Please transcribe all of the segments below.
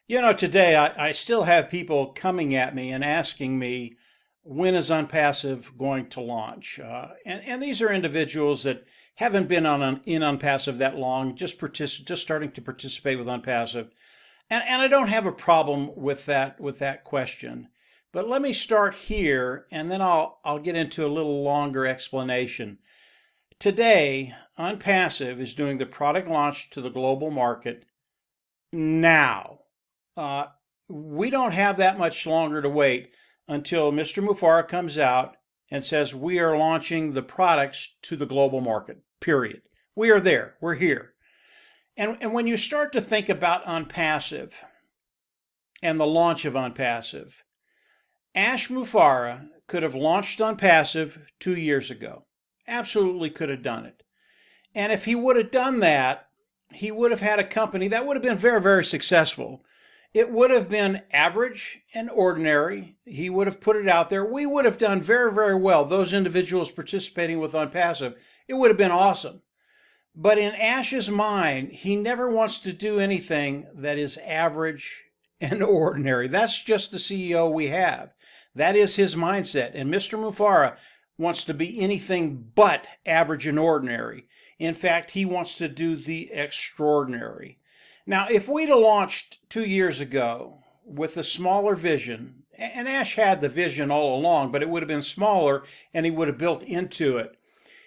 Today I still have people coming at me and asking me, when is OnPassive going to launch? And these are individuals that haven't been in OnPassive that long, just starting to participate with OnPassive. And I don't have a problem with that question. But let me start here, and then I'll get into a little longer explanation. Today, OnPassive is doing the product launch to the global market now. Uh, we don't have that much longer to wait until Mr. Mufareh comes out and says we are launching the products to the global market, period. We are there. We're here. And when you start to think about OnPassive and the launch of OnPassive, ASHMUFAREH could have launched OnPassive 2 years ago. Absolutely could have done it. And if he would have done that, he would have had a company that would have been very, very successful. It would have been average and ordinary. He would have put it out there. We would have done very, very well. Those individuals participating with OnPassive, it would have been awesome. But in Ash's mind, he never wants to do anything that is average and ordinary. That's just the CEO we have. That is his mindset. And Mr. Mufareh wants to be anything but average and ordinary. In fact, he wants to do the extraordinary. Now, if we'd have launched 2 years ago with a smaller vision, and Ash had the vision all along, but it would have been smaller and he would have built into it.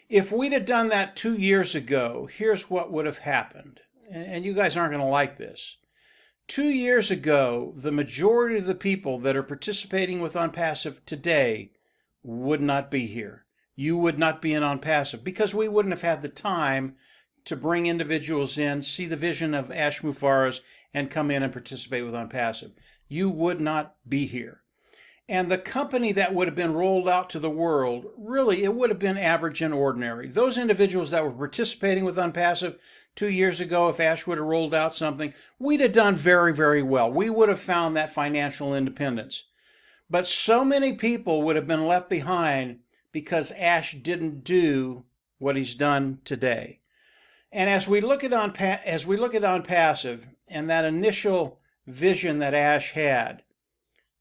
If we'd have done that 2 years ago, here's what would have happened. And you guys aren't going to like this. 2 years ago, the majority of the people that are participating with OnPassive today would not be here. You would not be in OnPassive because we wouldn't have had the time to bring individuals in, see the vision of ASHMUFAREH's, and come in and participate with OnPassive. You would not be here. And the company that would have been rolled out to the world, really, it would have been average and ordinary. Those individuals that were participating with OnPassive 2 years ago, if Ash would have rolled out something, we'd have done very, very well. We would have found that financial independence. But so many people would have been left behind because Ash didn't do what he's done today. And as we look at OnPassive and that initial vision that Ash had,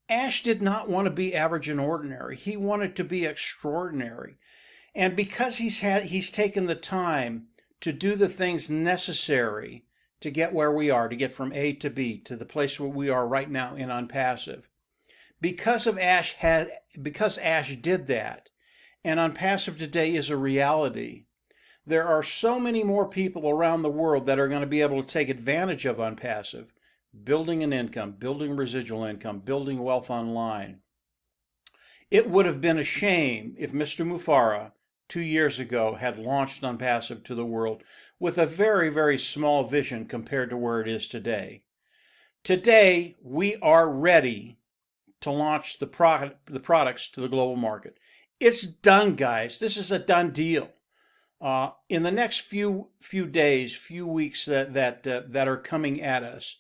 Ash did not want to be average and ordinary. He wanted to be extraordinary. And because he's taken the time to do the things necessary to get where we are, to get from A to B, to the place where we are right now in OnPassive. Because Ash did that, and OnPassive today is a reality, there are so many more people around the world that are going to be able to take advantage of OnPassive, building an income, building residual income, building wealth online. It would have been a shame if Mr. Mufareh 2 years ago had launched OnPassive to the world with a very, very small vision compared to where it is today. Today, we are ready to launch the products to the global market. It's done, guys. This is a done deal. In the next few days, few weeks that are coming at us,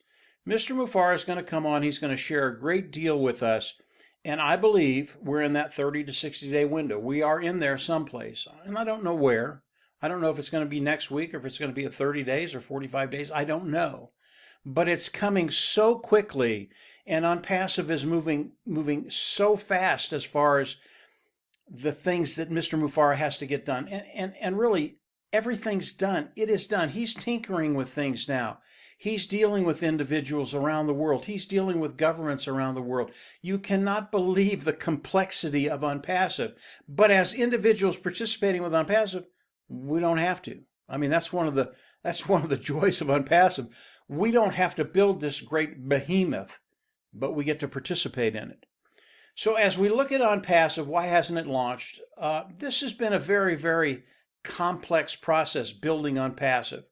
Mr. Mufareh is going to come on. He's going to share a great deal with us. And I believe we're in that 30 to 60 day window. We are in there someplace. And I don't know where. I don't know if it's going to be next week or if it's going to be 30 days or 45 days. I don't know. But it's coming so quickly. And OnPassive is moving so fast as far as the things that Mr. Mufareh has to get done. And really, everything's done. It is done. He's tinkering with things now. He's dealing with individuals around the world. He's dealing with governments around the world. You cannot believe the complexity of OnPassive. But as individuals participating with OnPassive, we don't have to. I mean, that's one of the joys of OnPassive. We don't have to build this great behemoth, but we get to participate in it. So as we look at OnPassive, why hasn't it launched? This has been a very, very complex process building OnPassive.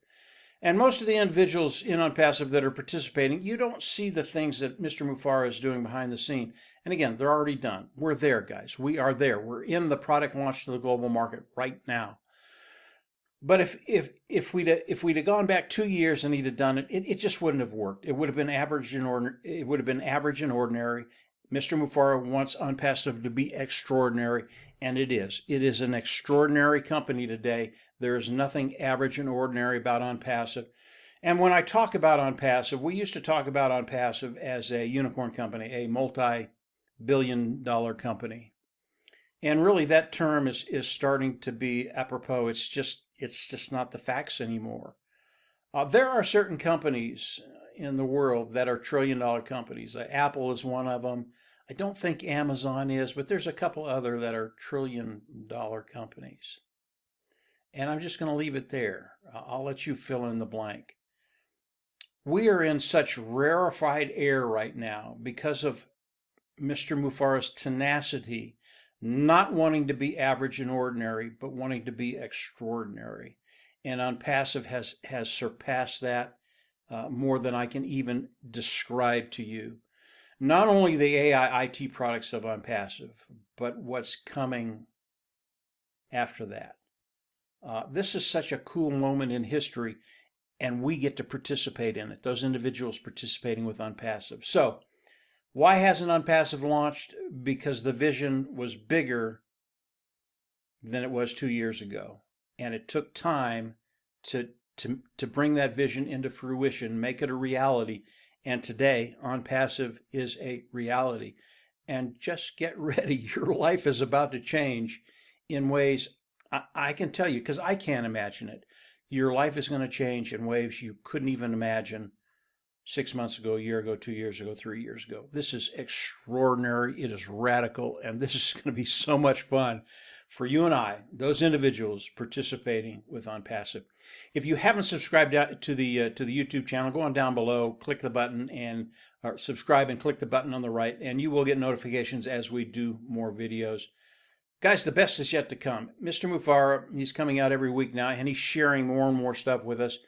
And most of the individuals in OnPassive that are participating, you don't see the things that Mr. Mufareh is doing behind the scene. And again, they're already done. We're there, guys. We are there. We're in the product launch to the global market right now. But if we'd have gone back 2 years and he'd have done it, it just wouldn't have worked. It would have been average and ordinary. Mr. Mufareh wants OnPassive to be extraordinary, and it is. It is an extraordinary company today. There is nothing average and ordinary about OnPassive. And when I talk about ONPASSIVE, we used to talk about ONPASSIVE as a unicorn company, a multi-billion-dollar company. And really that term is starting to be apropos. It's just not the facts anymore. There are certain companies in the world that are trillion-dollar companies. Apple is one of them. I don't think Amazon is, but there's a couple other that are trillion-dollar companies. And I'm just going to leave it there. I'll let you fill in the blank. We are in such rarefied air right now because of Mr. Mufareh's tenacity, not wanting to be average and ordinary, but wanting to be extraordinary. And ONPASSIVE has surpassed that more than I can even describe to you. Not only the AI IT products of ONPASSIVE, but what's coming after that. This is such a cool moment in history, and we get to participate in it, those individuals participating with ONPASSIVE. So, why hasn't ONPASSIVE launched? Because the vision was bigger than it was 2 years ago. And it took time to bring that vision into fruition, make it a reality. And today, ONPASSIVE is a reality. And just get ready. Your life is about to change in ways I can tell you, because I can't imagine it. Your life is going to change in ways you couldn't even imagine 6 months ago, a year ago, 2 years ago, 3 years ago. This is extraordinary. It is radical. And this is going to be so much fun for you and I, those individuals participating with ONPASSIVE. If you haven't subscribed to the YouTube channel, go on down below, click the button and subscribe and click the button on the right, and you will get notifications as we do more videos. Guys, the best is yet to come. Mr. Mufareh, he's coming out every week now, and he's sharing more and more stuff with us.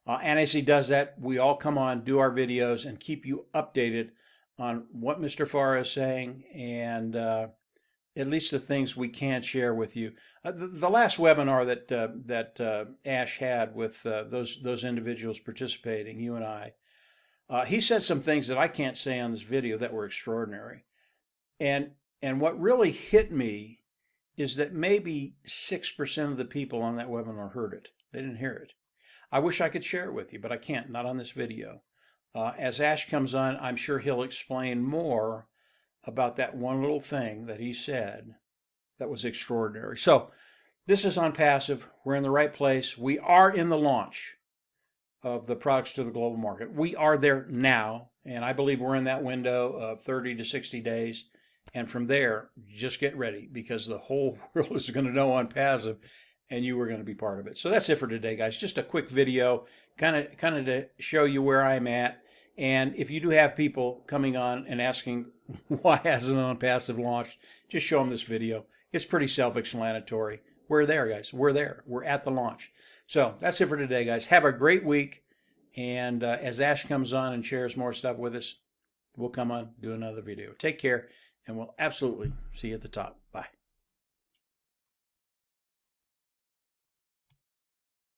And as he does that, we all come on, do our videos, and keep you updated on what Mr. Mufareh is saying, and at least the things we can share with you. The last webinar that Ash had with those individuals participating, you and I, he said some things that I can't say on this video that were extraordinary. And what really hit me is that maybe 6% of the people on that webinar heard it. They didn't hear it. I wish I could share it with you, but I can't, not on this video. As Ash comes on, I'm sure he'll explain more about that one little thing that he said that was extraordinary. So this is ONPASSIVE. We're in the right place. We are in the launch of the products to the global market. We are there now, and I believe we're in that window of 30 to 60 days. And from there, just get ready, because the whole world is going to know ONPASSIVE, and you are going to be part of it. So that's it for today, guys. Just a quick video, kind of to show you where I'm at. And if you do have people coming on and asking why hasn't ONPASSIVE launched, just show them this video. It's pretty self-explanatory. We're there, guys. We're there. We're at the launch. So that's it for today, guys. Have a great week. And as Ash comes on and shares more stuff with us, we'll come on, do another video. Take care. And we'll absolutely see you at the top. Bye.